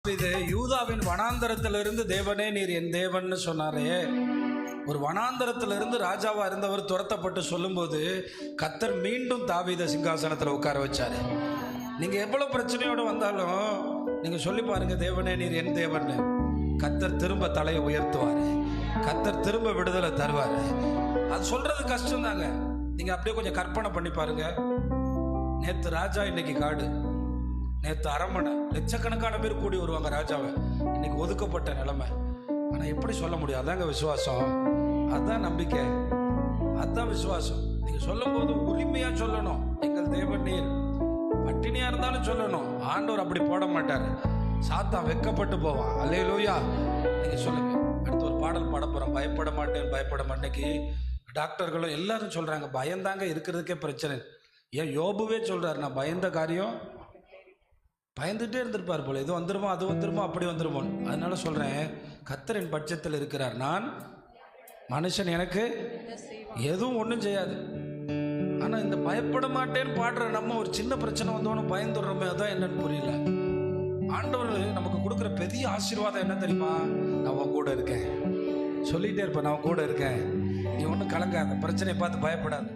இது யூதாவின் வனாந்தரத்திலிருந்து தேவனே நீர் என் தேவன் சொன்னாரே. ஒரு வனாந்தரத்திலிருந்து ராஜாவா இருந்தவர் துரத்தப்பட்டு சொல்லும்போது கர்த்தர் மீண்டும் தாவீதை சிங்காசனத்தில் உட்கார வச்சாரு. நீங்க எவ்வளவு பிரச்சனையோடு வந்தாலும் நீங்க சொல்லி பாருங்க, தேவனே நீர் என் தேவன். கர்த்தர் திரும்ப தலையை உயர்த்துவாரு, கர்த்தர் திரும்ப விடுதலை தருவாரு. அது சொல்றது கஷ்டம் தாங்க. நீங்க அப்படியே கொஞ்சம் கற்பனை பண்ணி பாருங்க. நேற்று ராஜா, இன்னைக்கு காடு. நேற்று அரண்மனை, லட்சக்கணக்கான பேர் கூடி வருவாங்க ராஜாவை. இன்னைக்கு ஒதுக்கப்பட்ட நிலைமை. ஆனால் எப்படி சொல்ல முடியும்? அதாங்க விசுவாசம், அதுதான் நம்பிக்கை, அதுதான் விசுவாசம். நீங்கள் சொல்லும் போது உரிமையாக சொல்லணும், எங்கள் தேவன் நீர். பட்டினியாக இருந்தாலும் சொல்லணும். ஆண்டவர் அப்படி போட மாட்டார். சாத்தான் வெக்கப்பட்டு போவான். அல்லேலூயா. நீங்கள் சொல்லுங்க. அடுத்து ஒரு பாடல் பாட போகிறோம், பயப்பட மாட்டேன் பயப்பட மாட்டேக்கு. டாக்டர்களும் எல்லாரும் சொல்கிறாங்க பயந்தாங்க இருக்கிறதுக்கே பிரச்சனை. ஏன் யோபுவே சொல்கிறார், நான் பயந்த காரியம் பயந்துட்டே இருந்திருப்பார் போல. இது வந்துருமோ அது வந்துருமோ அப்படி வந்துருமோ. அதனால சொல்கிறேன், கர்த்தரின் பட்சத்தில் இருக்கிறார். நான் மனுஷன் எனக்கு எதுவும் ஒன்றும் செய்யாது. ஆனால் இந்த பயப்பட மாட்டேன்னு பாடுற நம்ம ஒரு சின்ன பிரச்சனை வந்தோன்னு பயந்துடுறோமே, அதான் என்னன்னு புரியல. ஆண்டவர் நமக்கு கொடுக்குற பெரிய ஆசீர்வாதம் என்ன தெரியுமா? நான் உன் கூட இருக்கேன் சொல்லிகிட்டே இருப்பேன். நான் கூட இருக்கேன், நீ ஒன்றும் கலங்காத, பிரச்சனையை பார்த்து பயப்படாது.